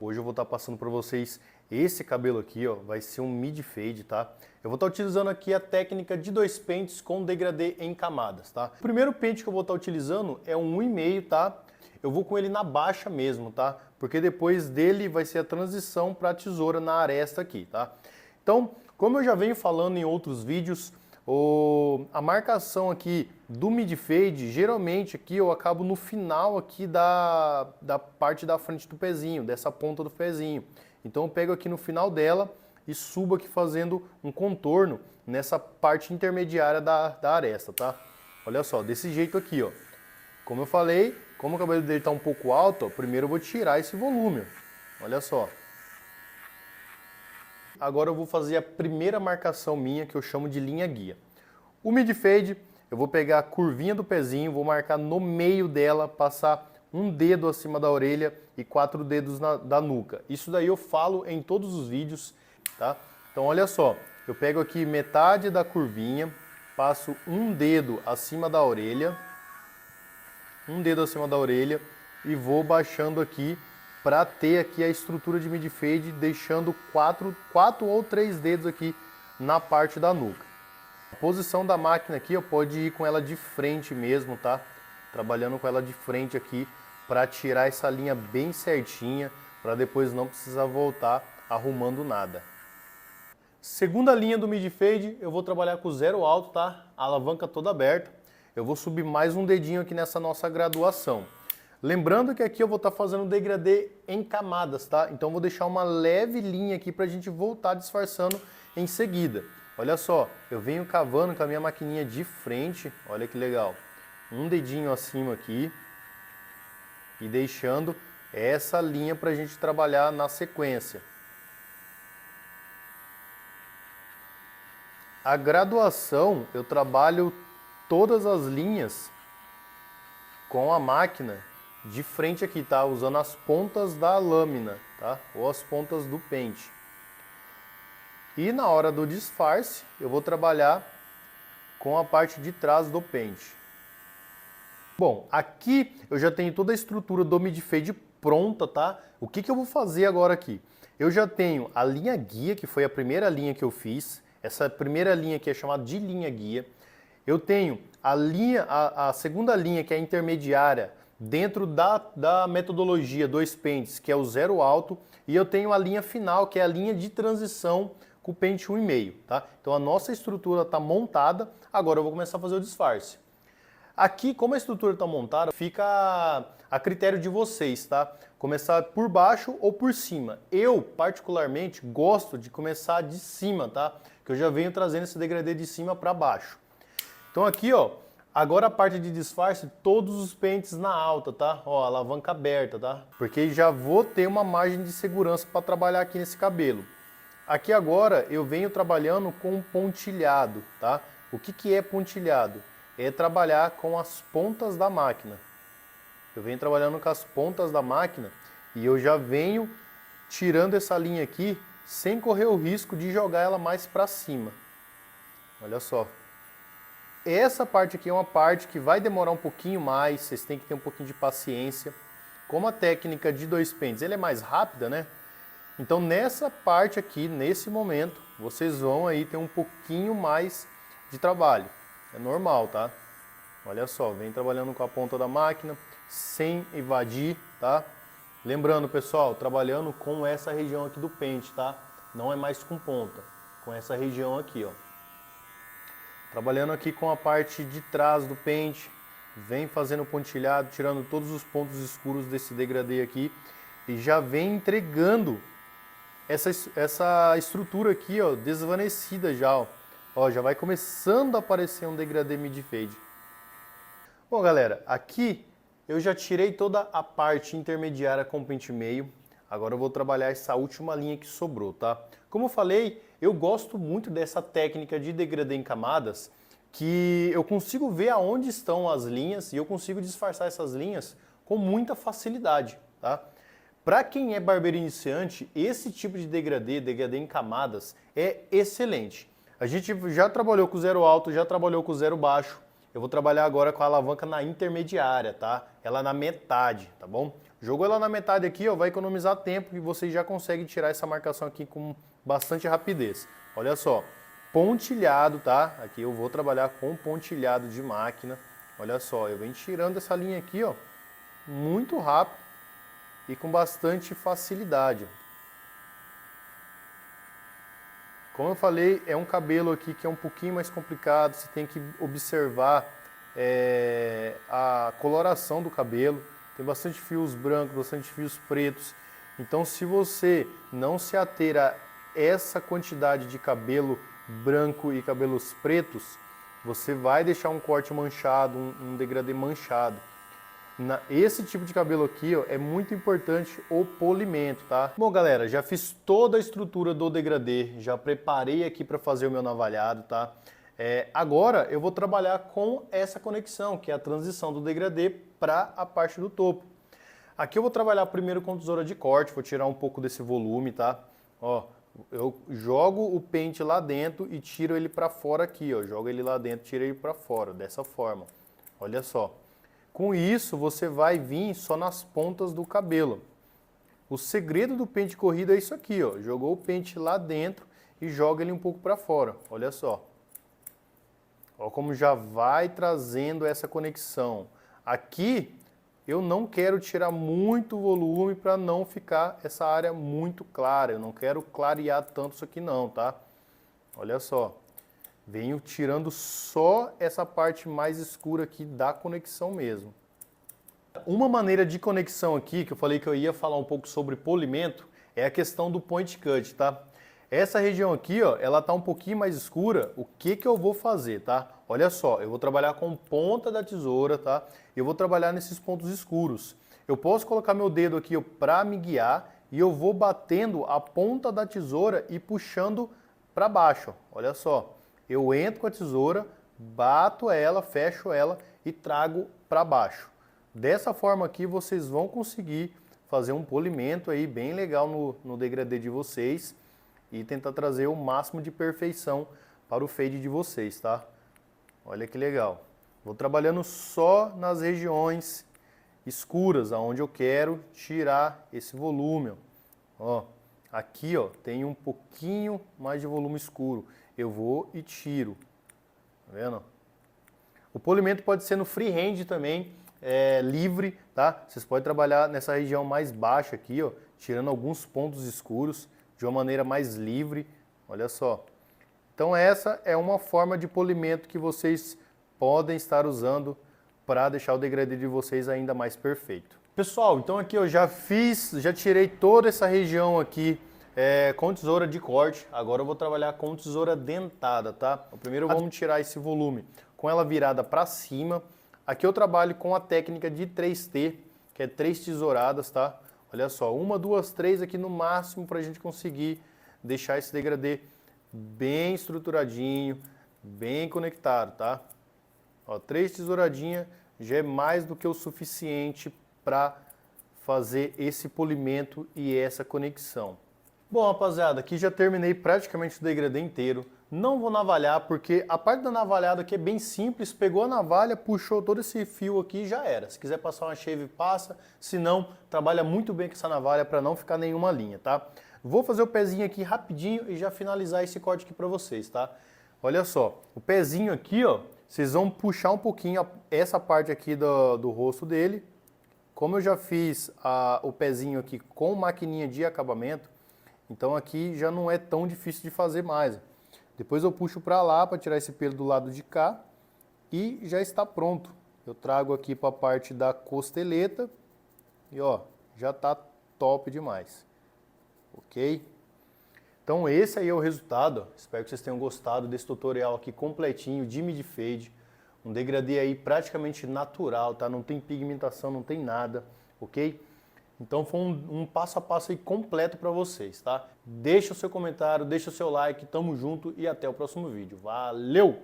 Hoje eu vou estar passando para vocês esse cabelo aqui, ó, vai ser um mid fade, tá? Eu vou estar utilizando aqui a técnica de 2 pentes com degradê em camadas, tá? O primeiro pente que eu vou estar utilizando é um 1,5, tá? Eu vou com ele na baixa mesmo, tá? Porque depois dele vai ser a transição para a tesoura na aresta aqui, tá? Então, como eu já venho falando em outros vídeos, a marcação aqui do mid fade, geralmente aqui eu acabo no final aqui da parte da frente do pezinho, dessa ponta do pezinho. Então eu pego aqui no final dela e subo aqui fazendo um contorno nessa parte intermediária da aresta, tá? Olha só, desse jeito aqui, ó. Como eu falei, como o cabelo dele tá um pouco alto, ó, primeiro eu vou tirar esse volume, ó. Olha só. Agora eu vou fazer a primeira marcação minha, que eu chamo de linha guia. O mid fade, eu vou pegar a curvinha do pezinho, vou marcar no meio dela, passar um dedo acima da orelha e 4 dedos da nuca. Isso daí eu falo em todos os vídeos, tá? Então olha só, eu pego aqui metade da curvinha, passo um dedo acima da orelha, e vou baixando aqui para ter aqui a estrutura de mid fade, deixando 4 ou 3 dedos aqui na parte da nuca. A posição da máquina aqui, eu pode ir com ela de frente mesmo, tá? Trabalhando com ela de frente aqui para tirar essa linha bem certinha, para depois não precisar voltar arrumando nada. Segunda linha do mid fade, eu vou trabalhar com zero alto, tá? A alavanca toda aberta. Eu vou subir mais um dedinho aqui nessa nossa graduação. Lembrando que aqui eu vou estar fazendo degradê em camadas, tá? Então vou deixar uma leve linha aqui para a gente voltar disfarçando em seguida. Olha só, eu venho cavando com a minha maquininha de frente, olha que legal. Um dedinho acima aqui e deixando essa linha para a gente trabalhar na sequência. A graduação, eu trabalho todas as linhas com a máquina de frente aqui, tá? Usando as pontas da lâmina, tá? Ou as pontas do pente. E na hora do disfarce, eu vou trabalhar com a parte de trás do pente. Bom, aqui eu já tenho toda a estrutura do mid fade pronta, tá? O que eu vou fazer agora aqui? Eu já tenho a linha guia, que foi a primeira linha que eu fiz. Essa primeira linha aqui é chamada de linha guia. Eu tenho a segunda linha, que é a intermediária, dentro da metodologia 2 pentes, que é o zero alto, e eu tenho a linha final, que é a linha de transição com o pente 1,5, tá? Então a nossa estrutura está montada, agora eu vou começar a fazer o disfarce. Aqui, como a estrutura está montada, fica a critério de vocês, tá? Começar por baixo ou por cima. Eu, particularmente, gosto de começar de cima, tá? Que eu já venho trazendo esse degradê de cima para baixo. Então aqui, ó, agora a parte de disfarce, todos os pentes na alta, tá? Ó, alavanca aberta, tá? Porque já vou ter uma margem de segurança para trabalhar aqui nesse cabelo. Aqui agora eu venho trabalhando com pontilhado, tá? O que é pontilhado? É trabalhar com as pontas da máquina. Eu venho trabalhando com as pontas da máquina e eu já venho tirando essa linha aqui sem correr o risco de jogar ela mais para cima. Olha só. Essa parte aqui é uma parte que vai demorar um pouquinho mais, vocês têm que ter um pouquinho de paciência. Como a técnica de 2 pentes ela é mais rápida, né? Então nessa parte aqui, nesse momento, vocês vão aí ter um pouquinho mais de trabalho. É normal, tá? Olha só, vem trabalhando com a ponta da máquina, sem evadir, tá? Lembrando, pessoal, trabalhando com essa região aqui do pente, tá? Não é mais com ponta, com essa região aqui, ó. Trabalhando aqui com a parte de trás do pente, vem fazendo pontilhado, tirando todos os pontos escuros desse degradê aqui e já vem entregando essa estrutura aqui, ó, desvanecida já, ó. Ó, já vai começando a aparecer um degradê mid fade. Bom, galera, aqui eu já tirei toda a parte intermediária com pente meio. Agora eu vou trabalhar essa última linha que sobrou, tá? Como eu falei, eu gosto muito dessa técnica de degradê em camadas, que eu consigo ver aonde estão as linhas e eu consigo disfarçar essas linhas com muita facilidade, tá? Para quem é barbeiro iniciante, esse tipo de degradê em camadas, é excelente. A gente já trabalhou com zero alto, já trabalhou com zero baixo. Eu vou trabalhar agora com a alavanca na intermediária, tá? Ela na metade, tá bom? Jogou ela na metade aqui, ó, vai economizar tempo e você já consegue tirar essa marcação aqui com bastante rapidez. Olha só, pontilhado, tá? Aqui eu vou trabalhar com pontilhado de máquina. Olha só, eu venho tirando essa linha aqui, ó, muito rápido e com bastante facilidade. Como eu falei, é um cabelo aqui que é um pouquinho mais complicado, você tem que observar a coloração do cabelo. Tem bastante fios brancos, bastante fios pretos. Então, se você não se ater a essa quantidade de cabelo branco e cabelos pretos, você vai deixar um corte manchado, um degradê manchado. Esse tipo de cabelo aqui, ó, é muito importante o polimento, tá? Bom, galera, já fiz toda a estrutura do degradê, já preparei aqui para fazer o meu navalhado, tá? Agora eu vou trabalhar com essa conexão, que é a transição do degradê para a parte do topo. Aqui eu vou trabalhar primeiro com tesoura de corte, vou tirar um pouco desse volume, tá? Ó, eu jogo o pente lá dentro e tiro ele para fora aqui, ó. Jogo ele lá dentro, tiro ele para fora, dessa forma. Olha só. Com isso, você vai vir só nas pontas do cabelo. O segredo do pente corrido é isso aqui, ó. Jogou o pente lá dentro e joga ele um pouco para fora. Olha só. Ó como já vai trazendo essa conexão. Aqui eu não quero tirar muito volume para não ficar essa área muito clara. Eu não quero clarear tanto isso aqui não, tá? Olha só. Venho tirando só essa parte mais escura aqui da conexão mesmo. Uma maneira de conexão aqui, que eu falei que eu ia falar um pouco sobre polimento, é a questão do point cut, tá? Essa região aqui, ó, ela tá um pouquinho mais escura. O que que eu vou fazer, tá? Olha só, eu vou trabalhar com ponta da tesoura, tá? Eu vou trabalhar nesses pontos escuros. Eu posso colocar meu dedo aqui para me guiar e eu vou batendo a ponta da tesoura e puxando para baixo. Olha só, eu entro com a tesoura, bato ela, fecho ela e trago para baixo. Dessa forma aqui vocês vão conseguir fazer um polimento aí bem legal no degradê de vocês e tentar trazer o máximo de perfeição para o fade de vocês, tá? Olha que legal. Vou trabalhando só nas regiões escuras, aonde eu quero tirar esse volume. Ó, aqui, ó, tem um pouquinho mais de volume escuro. Eu vou e tiro. Tá vendo? O polimento pode ser no freehand também, livre, tá? Vocês podem trabalhar nessa região mais baixa aqui, ó, tirando alguns pontos escuros de uma maneira mais livre. Olha só. Então essa é uma forma de polimento que vocês podem estar usando para deixar o degradê de vocês ainda mais perfeito. Pessoal, então aqui eu já tirei toda essa região aqui com tesoura de corte. Agora eu vou trabalhar com tesoura dentada, tá? Primeiro vamos tirar esse volume com ela virada para cima. Aqui eu trabalho com a técnica de 3T, que é 3 tesouradas, tá? Olha só, 1, 2, 3 aqui no máximo para a gente conseguir deixar esse degradê bem estruturadinho, bem conectado, tá? Ó, 3 tesouradinhas já é mais do que o suficiente para fazer esse polimento e essa conexão. Bom, rapaziada, aqui já terminei praticamente o degradê inteiro. Não vou navalhar porque a parte da navalhada aqui é bem simples. Pegou a navalha, puxou todo esse fio aqui e já era. Se quiser passar uma shave, passa. Se não, trabalha muito bem com essa navalha para não ficar nenhuma linha, tá? Vou fazer o pezinho aqui rapidinho e já finalizar esse corte aqui para vocês, tá? Olha só, o pezinho aqui, ó, vocês vão puxar um pouquinho essa parte aqui do rosto dele. Como eu já fiz o pezinho aqui com maquininha de acabamento, então aqui já não é tão difícil de fazer mais. Depois eu puxo para lá para tirar esse pelo do lado de cá e já está pronto. Eu trago aqui para a parte da costeleta e ó, já está top demais. Ok? Então esse aí é o resultado. Espero que vocês tenham gostado desse tutorial aqui completinho de mid fade. Um degradê aí praticamente natural, tá? Não tem pigmentação, não tem nada, ok? Então foi um passo a passo aí completo para vocês, tá? Deixa o seu comentário, deixa o seu like, tamo junto e até o próximo vídeo. Valeu!